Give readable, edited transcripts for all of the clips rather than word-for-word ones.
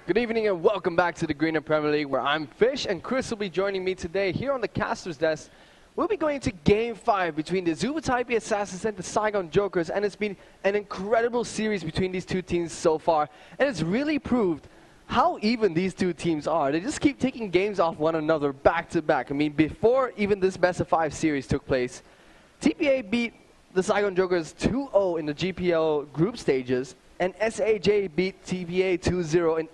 Good evening and welcome back to the Garena Premier League, where I'm Fish and Chris will be joining me today here on the caster's desk. We'll be going into Game 5 between the Azubu Taipei Assassins and the Saigon Jokers, and it's been an incredible series between these two teams so far, and it's really proved how even these two teams are. They just keep taking games off one another back to back. I mean, before even this best of 5 series took place, TPA beat the Saigon Jokers 2-0 in the GPL group stages, and SAJ beat TPA 2-0 in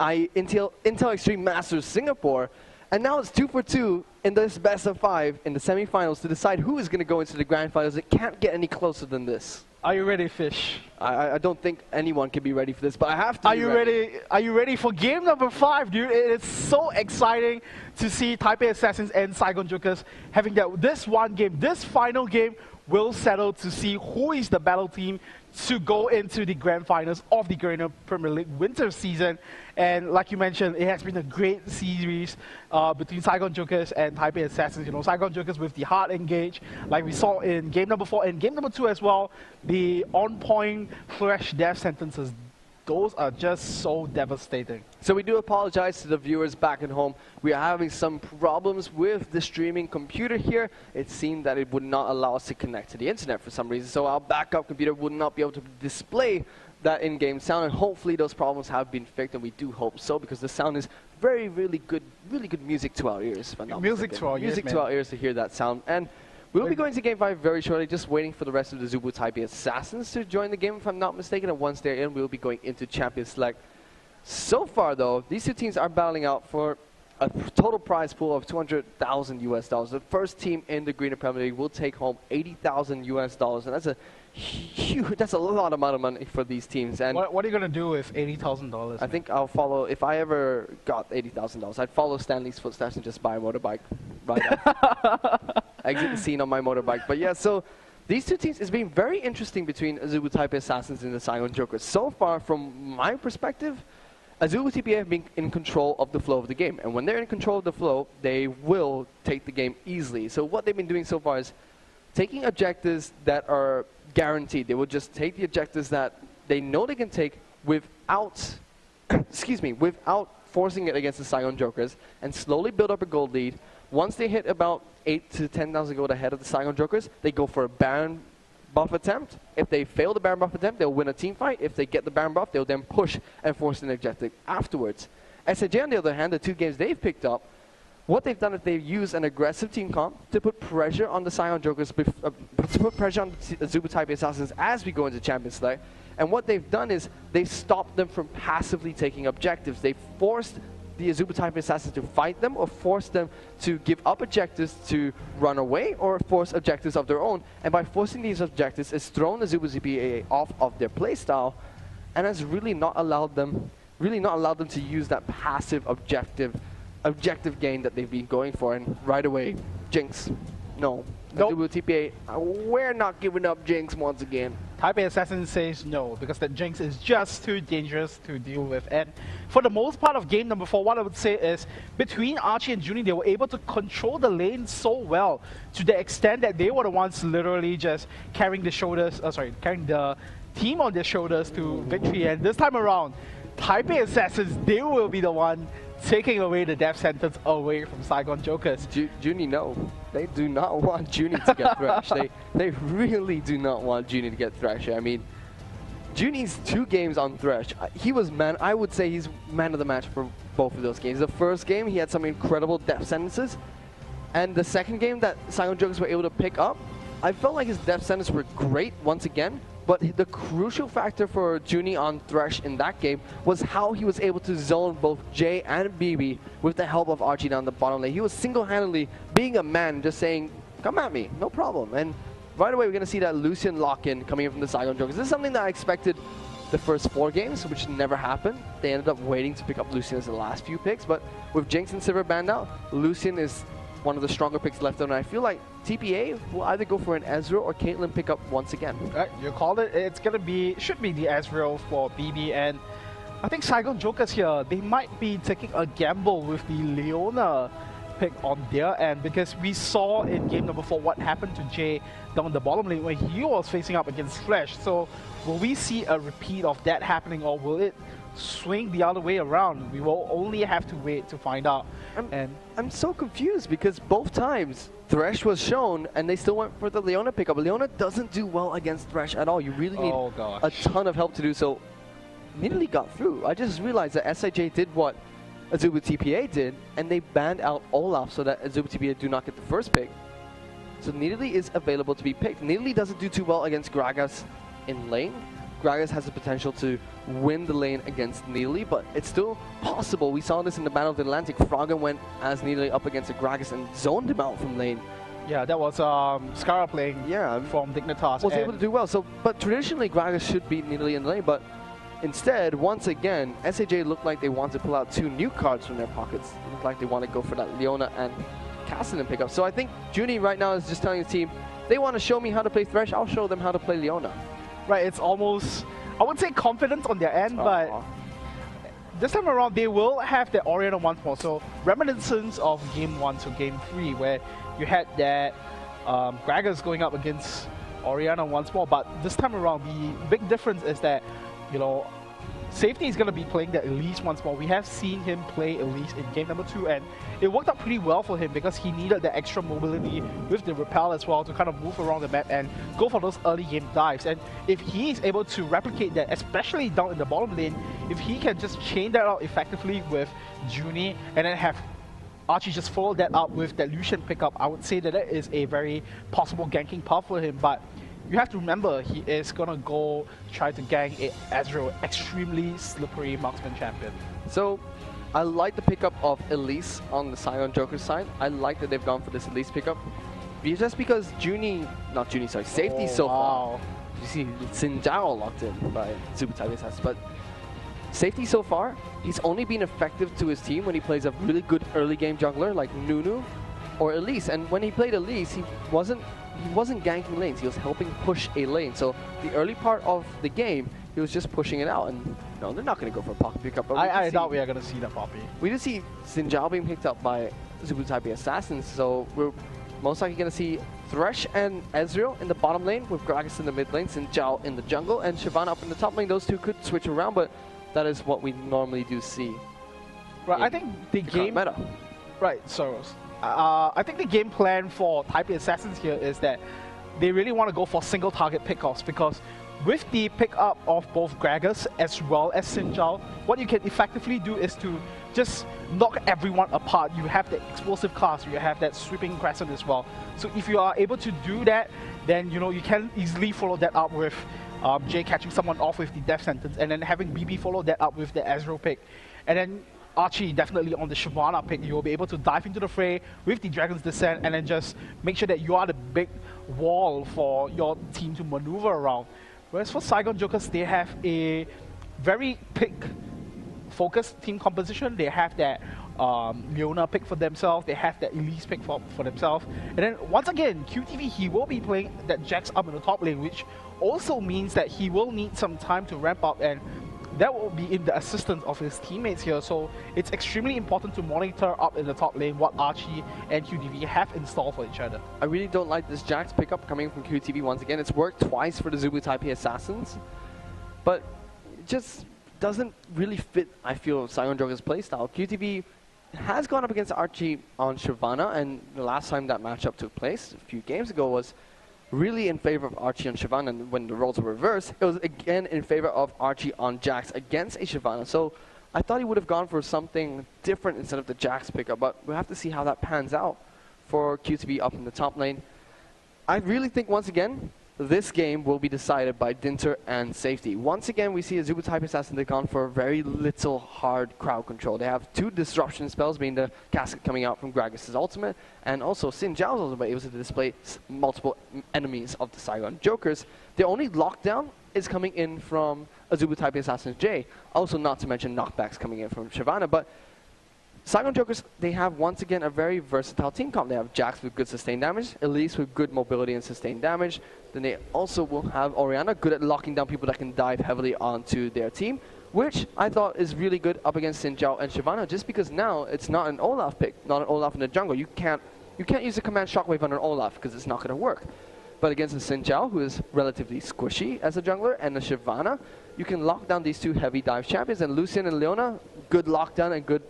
Intel Extreme Masters Singapore. And now it's 2 for 2 in this best of 5 in the semifinals to decide who is going to go into the grand finals. It can't get any closer than this. Are you ready, Fish? I don't think anyone can be ready for this, but I have to. Are you ready? Are you ready for game number 5, dude? It is so exciting to see Taipei Assassins and Saigon Jokers having this one game. This final game will settle to see who is the battle team to go into the grand finals of the Garena Premier League winter season. And like you mentioned, it has been a great series between Saigon Jokers and Taipei Assassins. You know, Saigon Jokers with the hard engage, like we saw in game number 4 and game number 2 as well. The on-point fresh death sentences, those are just so devastating. So we do apologize to the viewers back at home. We are having some problems with the streaming computer here. It seemed that it would not allow us to connect to the internet for some reason, so our backup computer would not be able to display that in-game sound, and hopefully those problems have been fixed, and we do hope so, because the sound is really good music to our ears. Music to our ears to hear that sound. And we'll be going to Game 5 very shortly, just waiting for the rest of the Azubu Taipei Assassins to join the game, if I'm not mistaken. And once they're in, we'll be going into Champion Select. So far, though, these two teams are battling out for a total prize pool of $200,000 US. The first team in the Garena Premier League will take home $80,000 US, and that's a huge, that's a lot amount of money for these teams. And what are you gonna do with $80,000? I think I'll follow. If I ever got $80,000, I'd follow Stanley's footsteps and just buy a motorbike right now. Exit the scene on my motorbike. But yeah, so these two teams, it's been very interesting between Azubu Taipei Assassins and the Saigon Jokers. So far, from my perspective, Azubu TPA have been in control of the flow of the game. And when they're in control of the flow, they will take the game easily. So what they've been doing so far is taking objectives that are guaranteed. They will just take the objectives that they know they can take without, without forcing it against the Saigon Jokers, and slowly build up a gold lead. Once they hit about 8 to 10,000 gold ahead of the Saigon Jokers, they go for a Baron buff attempt. If they fail the Baron buff attempt, they'll win a team fight. If they get the Baron buff, they'll then push and force an objective afterwards. SAJ, on the other hand, the 2 games they've picked up, what they've done is they've used an aggressive team comp to put pressure on the Saigon Jokers, to put pressure on the Azubu Taipei Assassins as we go into Champions Select. And what they've done is they've stopped them from passively taking objectives. They've forced the Azubu Taipei Assassins to fight them, or force them to give up objectives to run away, or force objectives of their own. And by forcing these objectives, it's thrown the Azubu TPA off of their playstyle, and has really not allowed them to use that passive objective gain that they've been going for. And right away, Jinx. No. Nope. Azubu TPA, we're not giving up Jinx once again. Taipei Assassin says no, because that Jinx is just too dangerous to deal with. And for the most part of game number 4, what I would say is, between Archie and Junie, they were able to control the lane so well, to the extent that they were the ones literally just carrying the carrying the team on their shoulders to victory. And this time around, Taipei Assassins, they will be the one taking away the death sentence away from Saigon Jokers. Junie, no. They do not want Junie to get thrashed. They really do not want Junie to get thrashed. I mean, Junie's 2 games on Thresh, he was I would say he's man of the match for both of those games. The first game, he had some incredible death sentences. And the second game that Saigon Jokers were able to pick up, I felt like his death sentences were great once again. But the crucial factor for Junie on Thresh in that game was how he was able to zone both Jay and BB with the help of Archie down the bottom lane. He was single-handedly being a man, just saying, come at me, no problem. And right away, we're going to see that Lucian lock-in coming in from the Saigon Jokers. This is something that I expected the first 4 games, which never happened. They ended up waiting to pick up Lucian as the last few picks. But with Jinx and Sivir banned out, Lucian is one of the stronger picks left on. And I feel like TPA will either go for an Ezreal or Caitlyn pickup once again. Right, you called it. It's gonna be, should be the Ezreal for BB, and I think Saigon Jokers here, they might be taking a gamble with the Leona pick on their end, because we saw in game number 4 what happened to Jay down the bottom lane when he was facing up against Flash. So will we see a repeat of that happening, or will it swing the other way around? We will only have to wait to find out. I'm so confused because both times Thresh was shown and they still went for the Leona pickup. Leona doesn't do well against Thresh at all. You really need a ton of help to do so. Nearly got through. I just realized that SIJ did what Azubu TPA did, and they banned out Olaf so that Azubu TPA do not get the first pick. So Nidalee is available to be picked. Nidalee doesn't do too well against Gragas in lane. Gragas has the potential to win the lane against Nidalee, but it's still possible. We saw this in the Battle of the Atlantic. Froggen went as Nidalee up against a Gragas and zoned him out from lane. Yeah, that was Skara playing from Dignitas. Was able to do well. So, but traditionally Gragas should beat Nidalee in the lane, but instead, once again, SAJ looked like they want to pull out 2 new cards from their pockets. It looked like they want to go for that Leona and Cassidy pickup. So I think Junie right now is just telling the team, they want to show me how to play Thresh, I'll show them how to play Leona. Right, it's almost, I wouldn't say confidence on their end, but this time around they will have the Oriana once more. So reminiscence of Game 1 to Game 3, where you had that Gragas going up against Oriana once more, but this time around the big difference is that, you know, Safety is going to be playing the Elise once more. We have seen him play Elise in game number 2, and it worked out pretty well for him because he needed the extra mobility with the repel as well to kind of move around the map and go for those early game dives. And if he is able to replicate that, especially down in the bottom lane, if he can just chain that out effectively with Junie and then have Archie just follow that up with that Lucian pickup, I would say that that is a very possible ganking path for him. But you have to remember, he is going to go try to gank a Ezreal, extremely slippery marksman champion. So, I like the pickup of Elise on the Saigon Joker side. I like that they've gone for this Elise pickup. Just because Safety so far. You see Xin Zhao locked in by Azubu Taipei, but Safety so far, he's only been effective to his team when he plays a really good early game jungler like Nunu or Elise. And when he played Elise, he wasn't ganking lanes, he was helping push a lane. So the early part of the game, he was just pushing it out, and no, they're not going to go for a pocket pickup. But I doubt we are going to see that Poppy. We did see Xin Zhao being picked up by Azubu Taipei Assassins, so we're most likely going to see Thresh and Ezreal in the bottom lane, with Gragas in the mid lane, Xin Zhao in the jungle, and Shyvana up in the top lane. Those two could switch around, but that is what we normally do see. Right, I think the game meta. Right, so I think the game plan for Taipei Assassins here is that they really want to go for single target pickoffs, because with the pickup of both Gragas as well as Xin Zhao, what you can effectively do is to just knock everyone apart. You have the explosive class, you have that sweeping crescent as well. So if you are able to do that, then you know you can easily follow that up with Jay catching someone off with the death sentence, and then having BB follow that up with the Ezreal pick. And then Archie definitely on the Shyvana pick, you'll be able to dive into the fray with the Dragon's Descent and then just make sure that you are the big wall for your team to maneuver around. Whereas for Saigon Jokers, they have a very pick-focused team composition. They have that Leona pick for themselves, they have that Elise pick for themselves. And then once again, QTV, he will be playing that Jax up in the top lane, which also means that he will need some time to ramp up, and that will be in the assistance of his teammates here. So it's extremely important to monitor up in the top lane what Archie and QTV have installed for each other. I really don't like this Jax pickup coming from QTV once again. It's worked twice for the Azubu Taipei Assassins, but it just doesn't really fit, I feel, Saigon Joker's playstyle. QTV has gone up against Archie on Shyvana, and the last time that matchup took place, a few games ago, was really in favor of Archie on Shyvana, and when the roles were reversed, it was again in favor of Archie on Jax against a Shyvana. So I thought he would have gone for something different instead of the Jax pickup, but we'll have to see how that pans out for QTV up in the top lane. I really think, once again, this game will be decided by Dinter and Safety. Once again, we see Azubu Taipei Assassin, they've gone for very little hard crowd control. They have 2 disruption spells, being the casket coming out from Gragas' ultimate, and also Xin Zhao's ultimate, able to display multiple enemies of the Saigon Jokers. The only lockdown is coming in from Azubu Taipei Assassin's J. Also, not to mention knockbacks coming in from Shyvana, but Saigon Jokers, they have once again a very versatile team comp. They have Jax with good sustained damage, Elise with good mobility and sustained damage. Then they also will have Oriana, good at locking down people that can dive heavily onto their team, which I thought is really good up against Xin Zhao and Shyvana, just because now it's not an Olaf pick, not an Olaf in the jungle. You can't use the command Shockwave on an Olaf because it's not going to work. But against a Xin Zhao, who is relatively squishy as a jungler, and a Shyvana, you can lock down these two heavy dive champions. And Lucian and Leona, good lockdown and good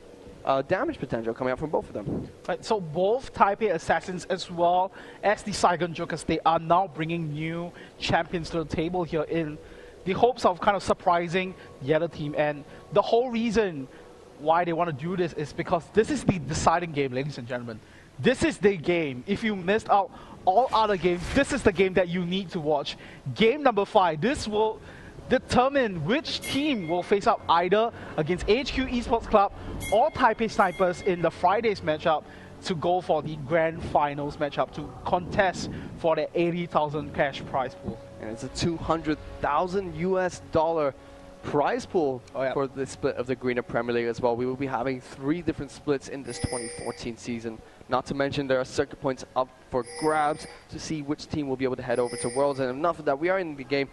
damage potential coming out from both of them. Right, so both Taipei Assassins as well as the Saigon Jokers, they are now bringing new champions to the table here in the hopes of kind of surprising the other team. And the whole reason why they want to do this is because this is the deciding game, ladies and gentlemen. This is the game. If you missed out all other games, this is the game that you need to watch. Game number 5. This will determine which team will face up either against HQ Esports Club or Taipei Snipers in the Friday's matchup to go for the grand finals matchup to contest for the 80,000 cash prize pool. And it's a $200,000 US prize pool for the split of the Garena Premier League as well. We will be having 3 different splits in this 2014 season. Not to mention there are circuit points up for grabs to see which team will be able to head over to Worlds. And enough of that, we are in the game.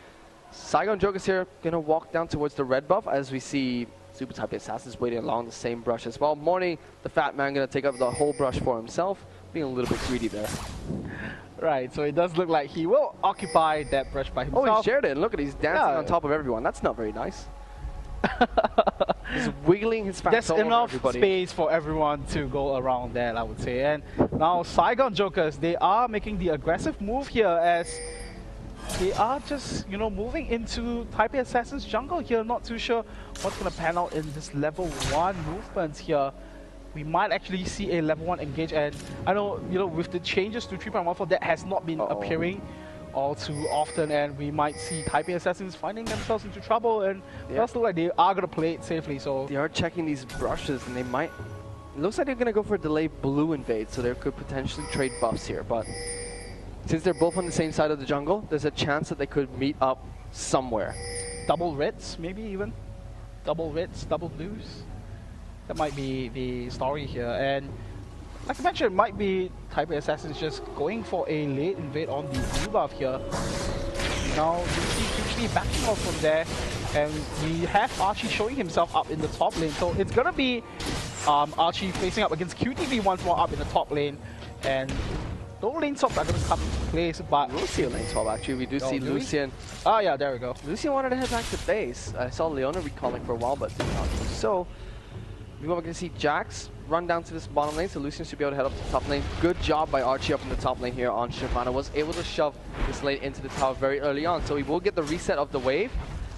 Saigon Jokers here going to walk down towards the red buff as we see Azubu Taipei Assassins waiting along the same brush as well. Morning, the fat man going to take up the whole brush for himself, being a little bit greedy there. Right, so it does look like he will occupy that brush by himself. Oh, he shared it, and look at he's dancing on top of everyone. That's not very nice. He's wiggling his fat There's all over enough everybody. space for everyone to go around that, I would say. And now Saigon Jokers, they are making the aggressive move here as they are just, you know, moving into Taipei Assassins jungle here. Not too sure what's going to pan out in this level 1 movements here. We might actually see a level 1 engage, and I know, you know, with the changes to 3.14, that has not been appearing all too often, and we might see Taipei Assassins finding themselves into trouble, and it does look like they are going to play it safely. So they are checking these brushes, and they might. It looks like they're going to go for a delay blue invade, so they could potentially trade buffs here. But since they're both on the same side of the jungle, there's a chance that they could meet up somewhere. Double reds, maybe even double reds, double blues. That might be the story here, and like I mentioned, it might be Taipei Assassins just going for a late invade on the blue buff here. Now, you see QTV backing off from there, and we have Archie showing himself up in the top lane. So it's gonna be Archie facing up against QTV once more up in the top lane, and no lane swaps are gonna come into place. But we'll see a lane swap actually. We do see Lucian. Oh yeah, there we go. Lucian wanted to head back to base. I saw Leona recalling for a while, but did not do so. We're going to see Jax run down to this bottom lane, so Lucian should be able to head up to the top lane. Good job by Archie up in the top lane here on Shyvana. Was able to shove this lane into the tower very early on, so he will get the reset of the wave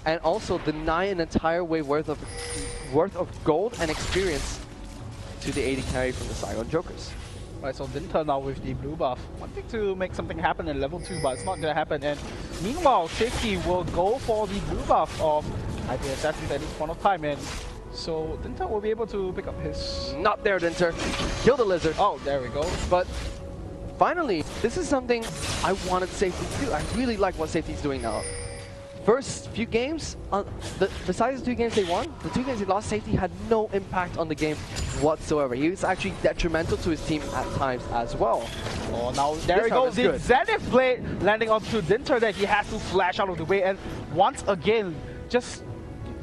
and also deny an entire wave worth of gold and experience to the AD carry from the Saigon Jokers. Right, so Dinter now with the blue buff, wanting to make something happen in level 2, but it's not going to happen. And meanwhile, Safety will go for the blue buff of Taipei Assassins at this point of time, and so Dinter will be able to pick up his... Not there, Dinter. Kill the lizard. Oh, there we go. But finally, this is something I wanted Safety to do. I really like what Safety's doing now. First few games, besides the 2 games they won, the 2 games they lost, Safety had no impact on the game whatsoever. He was actually detrimental to his team at times as well. Oh, now there we go. The Zenith Blade landing onto Dinter that he has to flash out of the way, and once again, just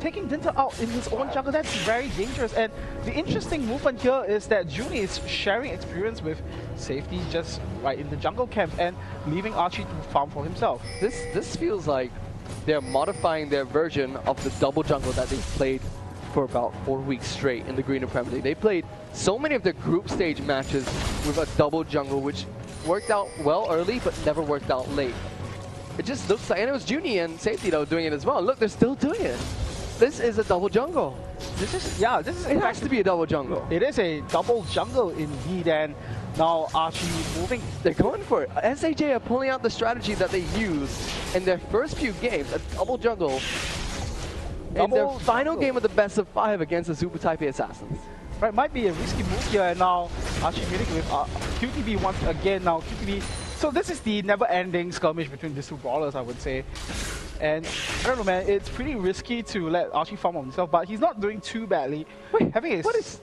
taking Dinter out in his own jungle, that's very dangerous. And the interesting movement here is that Junie is sharing experience with Safety just right in the jungle camp and leaving Archie to farm for himself. This feels like they're modifying their version of the double jungle that they've played for about 4 weeks straight in the Garena Premier League. They played so many of their group stage matches with a double jungle, which worked out well early, but never worked out late. It just looks like, and it was Junie and Safety that were doing it as well. Look, they're still doing it. This is a double jungle. This is, yeah, this is... It has to be a double jungle. It is a double jungle indeed, and now Archie moving. They're going for it. SAJ are pulling out the strategy that they used in their first few games, a double jungle. In their final game of the best of 5 against the Azubu Taipei Assassins. Right, might be a risky move here, and now Archie meeting with QTV once again. Now QTV, so this is the never-ending skirmish between these 2 brawlers, I would say. And I don't know, man, it's pretty risky to let Archie farm on himself, but he's not doing too badly. Wait, having his... what is...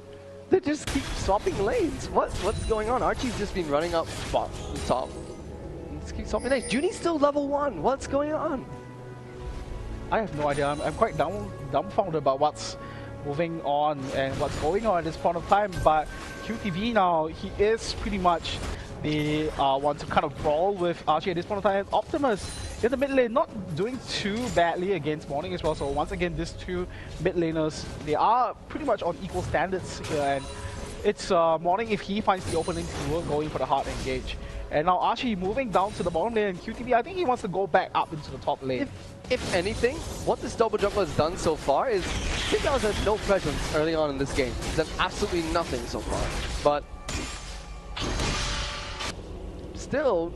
They just keep swapping lanes. What's going on? Archie's just been running up top. Just keep swapping lanes. Junie's still level 1. What's going on? I have no idea. I'm quite dumbfounded about what's moving on and what's going on at this point of time. But QTV now, he is pretty much the one to kind of brawl with Archie at this point of time. Optimus in the mid lane, not doing too badly against Morning as well. So once again, these two mid laners, they are pretty much on equal standards here. And it's Morning, if he finds the opening, he will go in for the hard engage. And now Archie moving down to the bottom lane, and QTV, I think he wants to go back up into the top lane. If anything, what this double jungle has done so far is GPL has had no presence early on in this game. He's done absolutely nothing so far. But still,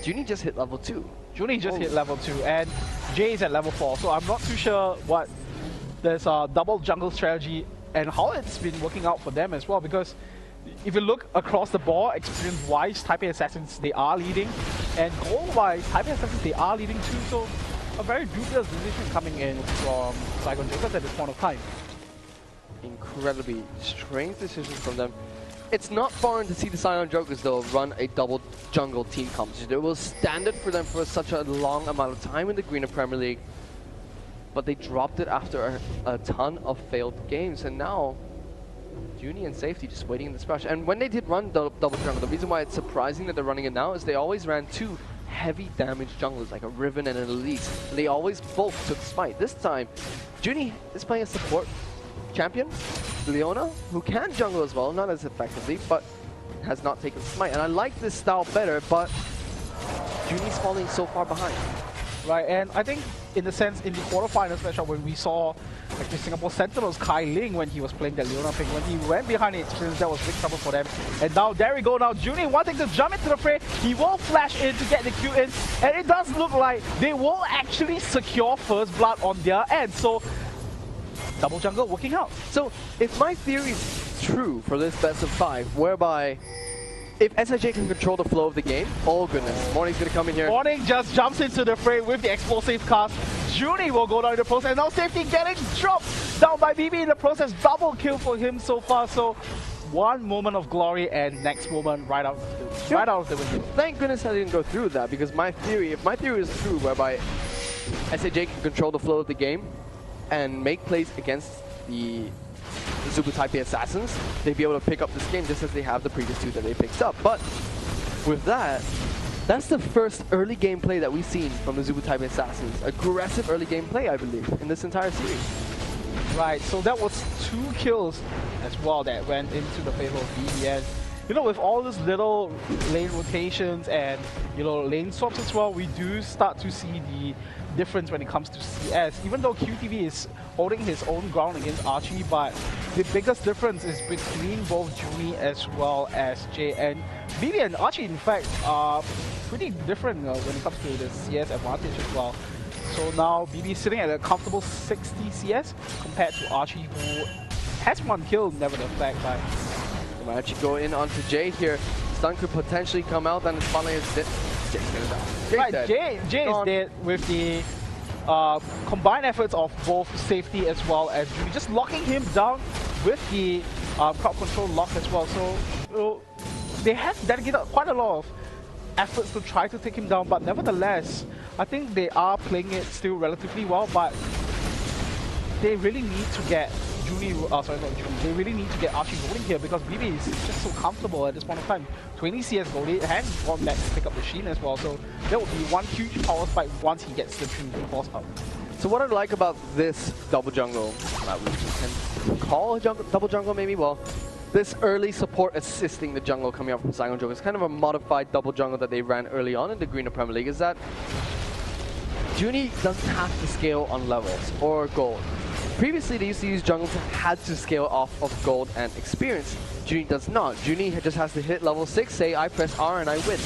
Junie just hit level 2. Junie just hit level 2, and Jay is at level 4. So I'm not too sure what this double jungle strategy and how it's been working out for them as well, because if you look across the board, experience-wise, Taipei Assassins, they are leading. And goal-wise, Taipei Assassins, they are leading too. So a very dubious decision coming in from Saigon Jokers at this point of time. Incredibly strange decision from them. It's not foreign to see the Saigon Jokers, though, run a double jungle team competition. It was standard for them for such a long amount of time in the Garena Premier League. But they dropped it after a ton of failed games. And now Junie and Safety just waiting in the splash. And when they did run double jungle, the reason why it's surprising that they're running it now is they always ran 2 heavy damage junglers, like a Riven and an Elise. And they always both took Smite. This time, Junie is playing a support champion, Leona, who can jungle as well, not as effectively, but has not taken Smite. And I like this style better, but Junie's falling so far behind. Right, and I think in the sense, in the quarterfinals, especially when we saw like the Singapore Sentinels Kai Ling when he was playing that Leona pick, when he went behind the experience, that was big trouble for them. And now there we go, now Junie wanting to jump into the fray, he will flash in to get the Q in, and it does look like they will actually secure first blood on their end. So double jungle working out. So if my theory is true for this best of 5, whereby if SIJ can control the flow of the game, oh goodness, Morning's gonna come in here. Morning just jumps into the fray with the explosive cast. Junie will go down in the process. Now Safety getting dropped down by BB in the process. Double kill for him so far. So one moment of glory and next moment right out of the window. Thank goodness I didn't go through that, because my theory, if my theory is true, whereby SIJ can control the flow of the game and make plays against the Azubu Taipei Assassins, they'd be able to pick up this game just as they have the previous 2 that they picked up. But with that, that's the first early game play that we've seen from the Azubu Taipei Assassins. Aggressive early game play, I believe, in this entire series. Right, so that was 2 kills as well that went into the favor of BBN. You know, with all these little lane rotations and, you know, lane swaps as well, we do start to see the difference when it comes to CS. Even though QTV is holding his own ground against Archie, but the biggest difference is between both Junie as well as Jay. And BB and Archie, in fact, are pretty different when it comes to the CS advantage as well. So now BB sitting at a comfortable 60 CS compared to Archie, who has 1 kill, never the fact. But they might actually go in onto Jay here. Stun could potentially come out, and finally is dead. Jay's gonna die. Jay's right, dead. Jay is dead with the combined efforts of both Safety as well as Junie, just locking him down with the crowd control lock as well. So you know, they have dedicated quite a lot of efforts to try to take him down, but nevertheless, I think they are playing it still relatively well, but they really need to get they really need to get Archie rolling here, because BB is just so comfortable at this point of time. 20 CS goldie and gone back to pick up the Sheen as well, so that would be one huge power spike once he gets the Trinity Force up. So what I like about this double jungle, that we can call a double jungle maybe, well, this early support assisting the jungle coming up from Saigon Joker is kind of a modified double jungle that they ran early on in the Garena Premier League, is that Junie doesn't have to scale on levels or gold. Previously, they used to use jungles that had to scale off of gold and experience. Junie does not. Junie just has to hit level 6, say, I press R and I win.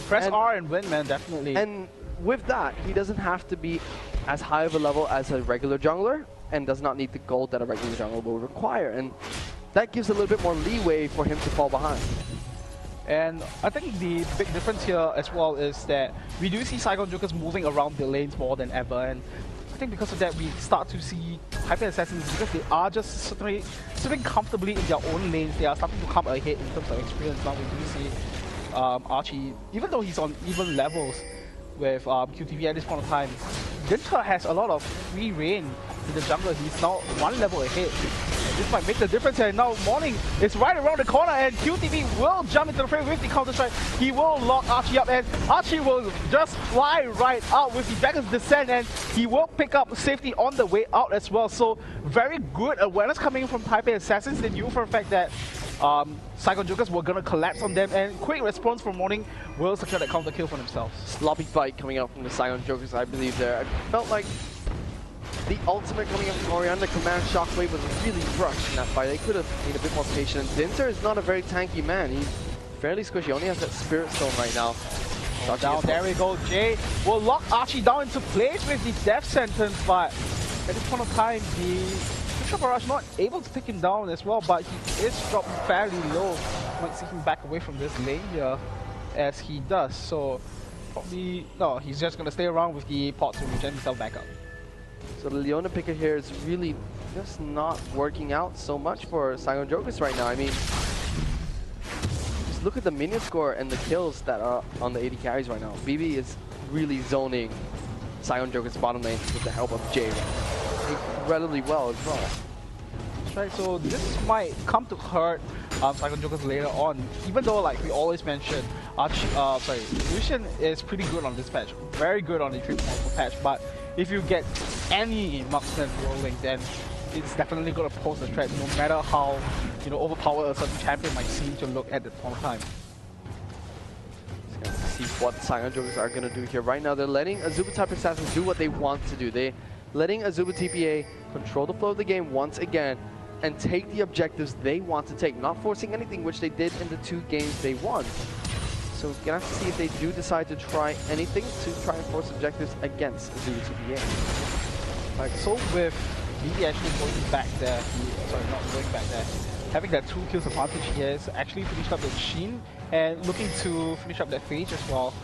Press R and win, man, definitely. And with that, he doesn't have to be as high of a level as a regular jungler, and does not need the gold that a regular jungler will require. And that gives a little bit more leeway for him to fall behind. And I think the big difference here as well is that we do see Saigon Jokers moving around the lanes more than ever. And I think because of that, we start to see Taipei Assassins, because they are just sitting comfortably in their own lanes, they are starting to come ahead in terms of experience. Now we do see Archie, even though he's on even levels with QTV at this point of time, Dinter has a lot of free reign in the jungle. He's now 1 level ahead. this might make the difference here. Now Morning is right around the corner and QTV will jump into the frame with the counter strike. He will lock Archie up and Archie will just fly right out with the backwards descent and he will pick up safety on the way out as well. So very good awareness coming in from Taipei Assassins. They knew for a fact that Saigon Jokers were going to collapse on them, and quick response from Morning will secure that counter kill for themselves. Sloppy fight coming out from the Saigon Jokers, I believe there. I felt like the ultimate coming up from Orion, the command shockwave, was really rushed in that fight. They could have been a bit more patient. Dinter is not a very tanky man. He's fairly squishy. He only has that Spirit Stone right now. Down, there we go. Jay will lock Archie down into place with the death sentence, but at this point of time, the Bishop Barrage not able to take him down as well, but he is dropped fairly low. Might see him back away from this lane here as he does. So probably, no, he's just going to stay around with the pot to regen himself back up. So the Leona picker here is really just not working out so much for Saigon Jokers right now. I mean, just look at the minion score and the kills that are on the 80 carries right now. BB is really zoning Saigon Jokers bottom lane with the help of Jay incredibly well as well. That's right, so this might come to hurt Saigon Jokers later on, even though, like we always mentioned, Lucian is pretty good on this patch, very good on the triple patch, but if you get any marksman rolling, then it's definitely going to pose a threat, no matter how overpowered a certain champion might seem to look at the point of time. Let's see what Saigon Jokers are going to do here. Right now, they're letting Azubu Taipei Assassins do what they want to do. They're letting Azubu TPA control the flow of the game once again and take the objectives they want to take, not forcing anything, which they did in the 2 games they won. So we're going to have to see if they do decide to try anything to try and force objectives against Azubu TPA. Right, so with BB actually going back there, not going back there, having that 2 kills advantage, he has actually finished up the Sheen and looking to finish up that Phage as well.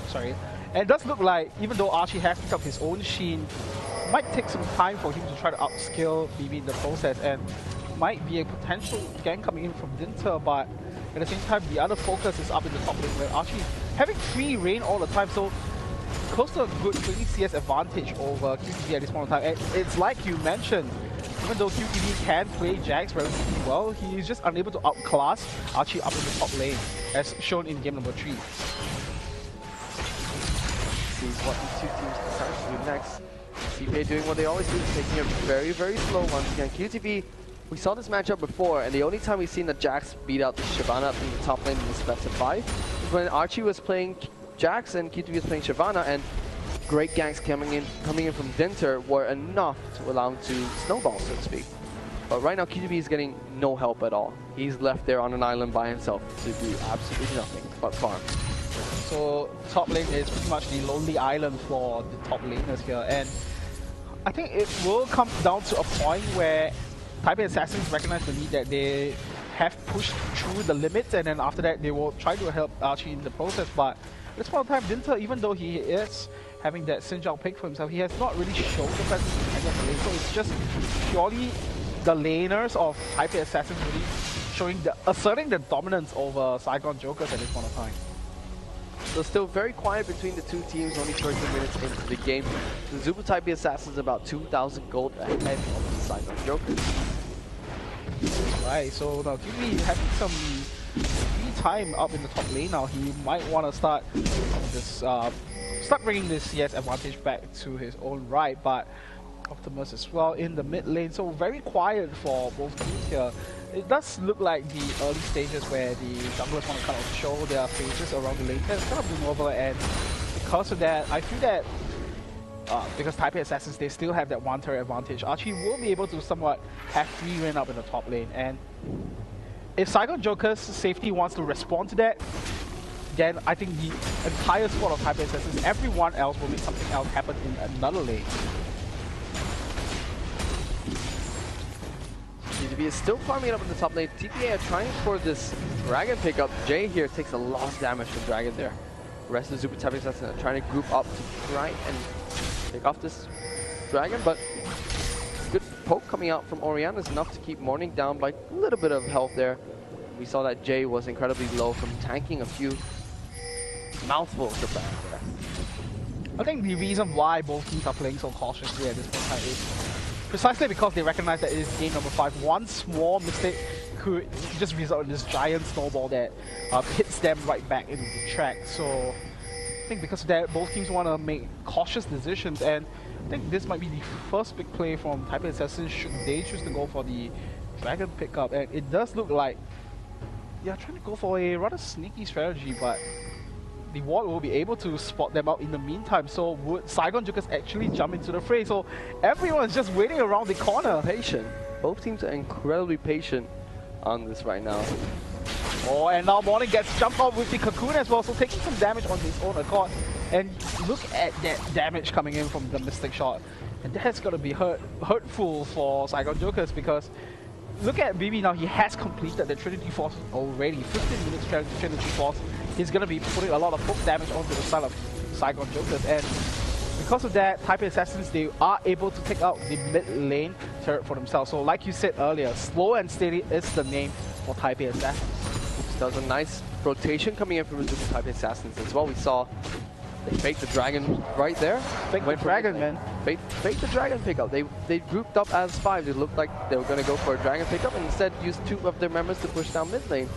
Sorry. And it does look like, even though Archie has picked up his own Sheen, it might take some time for him to try to upskill BB in the process, and might be a potential gang coming in from Dinter, but at the same time, the other focus is up in the top lane where Archie having free reign all the time, so close to a good 20 CS advantage over QTV at this point in time. And it's like you mentioned, even though QTV can play Jax relatively well, he is just unable to outclass Archie up in the top lane, as shown in game number 3. See what these 2 teams decide to do next. CPA doing what they always do, taking it very, very slow once again. QTV, we saw this matchup before, and the only time we've seen the Jax beat out the Shyvana in the top lane in the Specify is when Archie was playing Jax and QTV was playing Shyvana, and great ganks coming in from Dinter were enough to allow him to snowball, so to speak. But right now, QTV is getting no help at all. He's left there on an island by himself to do absolutely nothing but farm. So top lane is pretty much the lonely island for the top laners here, and I think it will come down to a point where Taipei Assassins recognize the need that they have pushed through the limits, and then after that they will try to help Archie in the process. But at this point of time, Dinter, even though he is having that Sinjao pick for himself, he has not really shown the presence in any of the lane. So it's just purely the laners of Taipei Assassins really asserting the dominance over Saigon Jokers at this point of time. So still very quiet between the 2 teams, only 13 minutes into the game. The Azubu Taipei Assassins about 2,000 gold ahead of the Saigon Jokers. Right, so now QB having some free time up in the top lane now. He might want to start bringing this CS advantage back to his own right, but Optimus as well in the mid lane, so very quiet for both teams here. It does look like the early stages where the junglers want to kind of show their faces around the lane. It's kind of been over, and because of that, I feel that because Taipei Assassins, they still have that 1 turret advantage, Archie will be able to somewhat have free reign up in the top lane. And if Saigon Jokers safety wants to respond to that, then I think the entire squad of Taipei Assassins, everyone else will make something else happen in another lane. GTV is still farming up in the top lane. TPA are trying for this Dragon pickup. Jay here takes a lot of damage from Dragon there. The rest of the Azubu Taipei Assassins are trying to group up to try and take off this Dragon, but good poke coming out from Oriana is enough to keep Morning down by a little bit of health there. We saw that Jay was incredibly low from tanking a few mouthfuls of that there. I think the reason why both teams are playing so cautiously at this point is precisely because they recognize that it is game number 5. One small mistake could just result in this giant snowball that hits them right back into the track. So I think because of that, both teams want to make cautious decisions, and I think this might be the first big play from Taipei Assassins should they choose to go for the Dragon pickup. And it does look like they're trying to go for a rather sneaky strategy, but the ward will be able to spot them out in the meantime. So would Saigon Jokers actually jump into the fray? So everyone's just waiting around the corner. Patient. Both teams are incredibly patient on this right now. Oh, and now Morning gets jumped off with the Cocoon as well, so taking some damage on his own accord. And look at that damage coming in from the Mystic Shot. And that's going to be hurtful for Saigon Jokers, because look at BB now, he has completed the Trinity Force already. 15 minutes Trinity Force. He's going to be putting a lot of hook damage onto the side of Saigon Jokers. And because of that, Taipei Assassins, they are able to take out the mid lane turret for themselves. So like you said earlier, slow and steady is the name for Taipei Assassins. Does a nice rotation coming in from Azubu Taipei Assassins as well. We saw they faked the dragon right there. Fake the dragon, man. Faked the dragon pickup. They grouped up as 5. It looked like they were going to go for a dragon pickup and instead used 2 of their members to push down mid lane,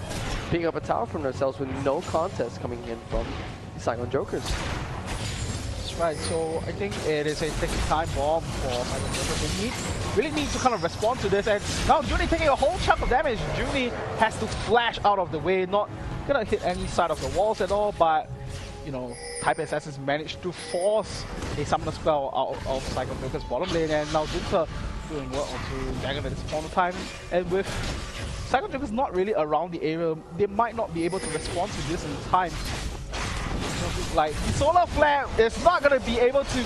picking up a tower from themselves with no contest coming in from the Saigon Jokers. That's right. So I think it is a ticking time bomb for Saigon Jokers. They really need to kind of respond to this. And now Junie taking a whole chunk of damage. Junie has to flash out of the way, not gonna hit any side of the walls at all, but you know, Taipei Assassins managed to force a summoner spell out of Saigon Jokers bottom lane, and now Dinter doing work onto Dragon at this point of time. And with Saigon Jokers not really around the area, they might not be able to respond to this in time. Like, the Solar Flare is not going to be able to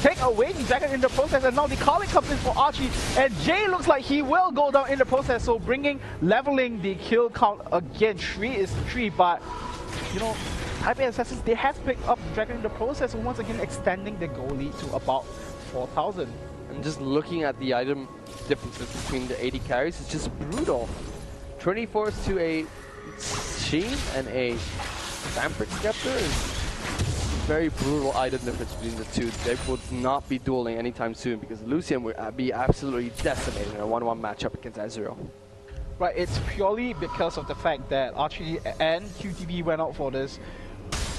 take away the Dragon in the process, and now the Calling comes in for Archie, and Jay looks like he will go down in the process, so leveling the kill count again. 3 is 3, but you know, Taipei Assassins, they have picked up the Dragon in the process, and once again extending the goal lead to about 4,000. And just looking at the item differences between the AD carries, it's just brutal. 24 to a Sheen and a Vampiric Scepter is very brutal item difference between the two. They would not be dueling anytime soon because Lucian would be absolutely decimated in a 1-1 matchup against Ezreal. Right, it's purely because of the fact that Archie and QTB went out for this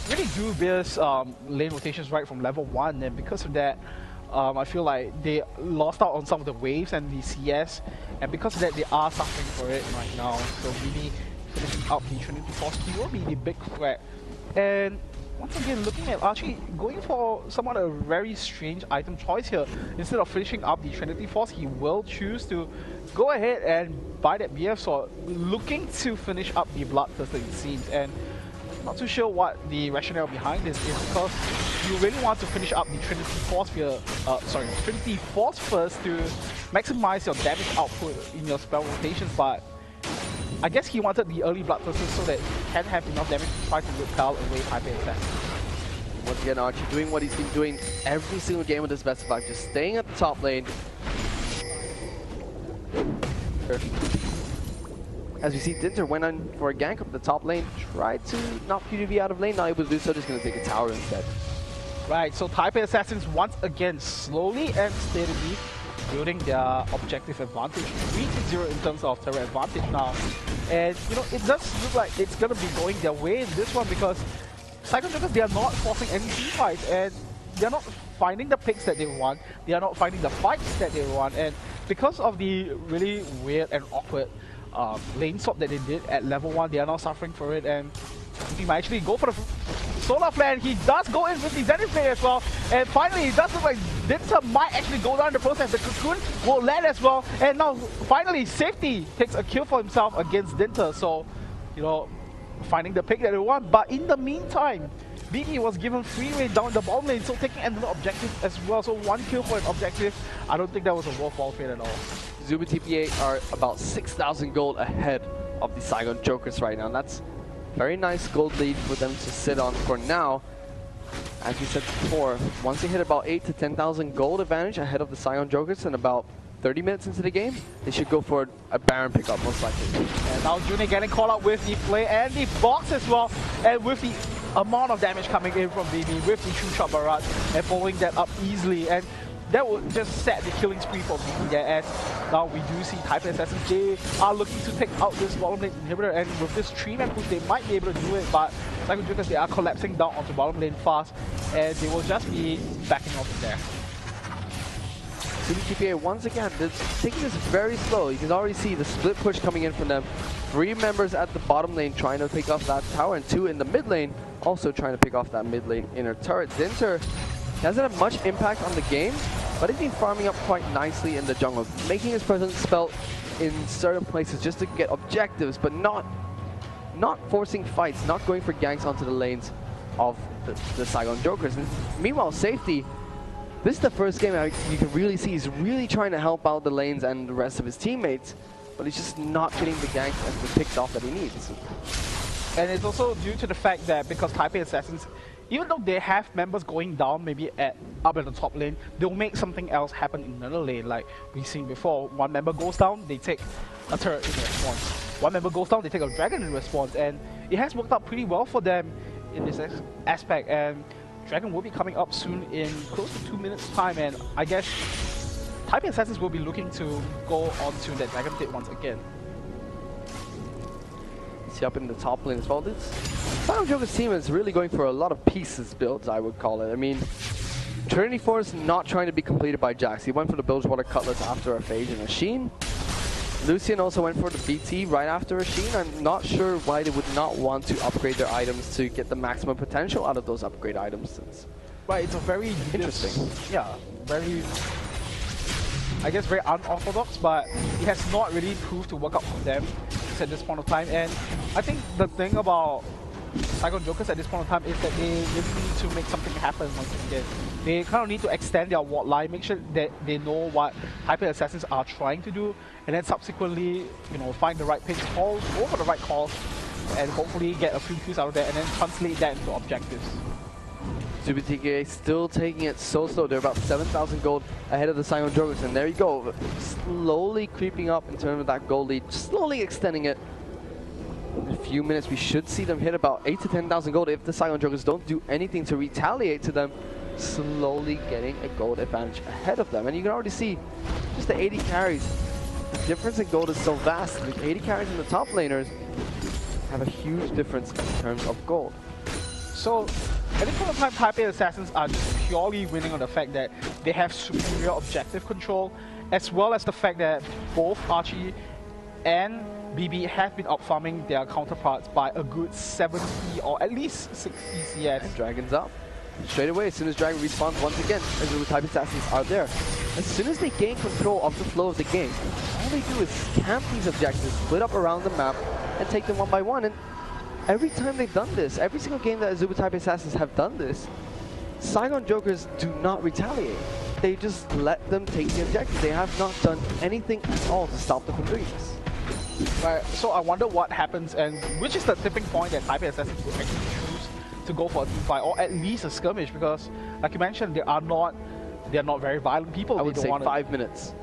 really dubious lane rotations right from level 1, and because of that, I feel like they lost out on some of the waves and the CS, and because of that, they are suffering for it right now. So really finishing up the Trinity Force, he will be the big threat. And once again, looking at Archie going for somewhat a very strange item choice here. Instead of finishing up the Trinity Force, he will choose to go ahead and buy that BF sword, looking to finish up the Bloodthirster, it seems. And not too sure what the rationale behind this is, because you really want to finish up the Trinity Force here, Trinity Force first to maximize your damage output in your spell rotations, but I guess he wanted the early Bloodthirster so that he can have enough damage to try to repel away Taipei Assassins. Once again, Archie doing what he's been doing every single game of this best of 5, just staying at the top lane. As we see, Dinter went on for a gank up the top lane, tried to knock QTV out of lane, not able to do so, just going to take a tower instead. Right, so Taipei Assassins once again slowly and steadily building their objective advantage, 3-0 in terms of turret advantage now. And you know, it does look like it's going to be going their way in this one, because Saigon Jokers, they are not forcing any team fights, and they are not finding the picks that they want, they are not finding the fights that they want, and because of the really weird and awkward lane swap that they did at level 1, they are now suffering for it, and he might actually go for the Solar Flare, and he does go in with the Zenith Blade as well, and finally it does look like Dinter might actually go down the process. The Cocoon will land as well, and now finally Safety takes a kill for himself against Dinter, so you know, finding the pick that they want. But in the meantime, BB was given free reign down the bottom lane, so taking another objective as well, so 1 kill for an objective. I don't think that was a worthwhile trade at all. Azubu Taipei are about 6,000 gold ahead of the Saigon Jokers right now. That's very nice gold lead for them to sit on for now. As we said before, once they hit about 8 to 10,000 gold advantage ahead of the Saigon Jokers in about 30 minutes into the game, they should go for a Baron pickup most likely. And now Junie getting called out with the play and the box as well, and with the amount of damage coming in from BB with the True Shot Barrage and following that up easily. And that would just set the killing spree for BB there, as now we do see Taipei Assassins, they are looking to take out this bottom lane inhibitor, and with this 3-man push they might be able to do it, but Saigon Jokers, they are collapsing down onto bottom lane fast, and they will just be backing off from there. GPL once again, they're taking this very slow. You can already see the split push coming in from them. 3 members at the bottom lane trying to pick off that tower, and 2 in the mid lane also trying to pick off that mid lane inner turret. Zinter hasn't had much impact on the game, but he's been farming up quite nicely in the jungle, making his presence felt in certain places just to get objectives, but not forcing fights, not going for ganks onto the lanes of the Saigon Jokers. And meanwhile, Safety, this is the first game you can really see he's really trying to help out the lanes and the rest of his teammates, but he's just not getting the ganks and the picks off that he needs. And it's also due to the fact that because Taipei Assassins, even though they have members going down maybe up at the top lane, they'll make something else happen in another lane. Like we've seen before, one member goes down, they take a turret in response. One member goes down, they take a dragon in response, and it has worked out pretty well for them in this aspect. And Dragon will be coming up soon in close to 2 minutes time, and I guess Taipei Assassins will be looking to go on to that Dragon Pit once again. See up in the top lane as well. This Saigon Joker's team is really going for a lot of pieces builds, I would call it. I mean, Trinity Force not trying to be completed by Jax. He went for the Bilgewater Cutlass after a Phage and a Sheen. Lucian also went for the BT right after a Sheen. I'm not sure why they would not want to upgrade their items to get the maximum potential out of those upgrade items. Right, it's a very interesting. Yeah, very, I guess, very unorthodox, but it has not really proved to work out for them at this point of time. And I think the thing about Saigon Jokers at this point of time is that they really need to make something happen once again. They kind of need to extend their ward line, make sure that they know what Taipei Assassins are trying to do, and then subsequently, you know, find the right pitch calls, go for the right calls, and hopefully get a few kills out of that, and then translate that into objectives. Azubu Taipei still taking it so slow. They're about 7,000 gold ahead of the Saigon Jokers, and there you go, slowly creeping up in terms of that gold lead, slowly extending it. In a few minutes, we should see them hit about 8 to 10,000 gold if the Saigon Jokers don't do anything to retaliate to them, slowly getting a gold advantage ahead of them. And you can already see just the 80 carries. The difference in gold is so vast. The 80 carries in the top laners have a huge difference in terms of gold. So, at this point of time, Taipei Assassins are just purely winning on the fact that they have superior objective control, as well as the fact that both Archie and BB have been outfarming their counterparts by a good 70 or at least 60 CS. And Dragon's up. Straight away, as soon as Dragon respawns once again, Azubu Taipei Assassins are there. As soon as they gain control of the flow of the game, all they do is camp these objectives, split up around the map, and take them one by one. And every time they've done this, every single game that Azubu Taipei Assassins have done this, Saigon Jokers do not retaliate. They just let them take the objective. They have not done anything at all to stop them from doing this. Right, so I wonder what happens, and which is the tipping point that Taipei Assassins will actually choose to go for a team fight, or at least a skirmish, because like you mentioned, they are not very violent people. I would say 5 minutes.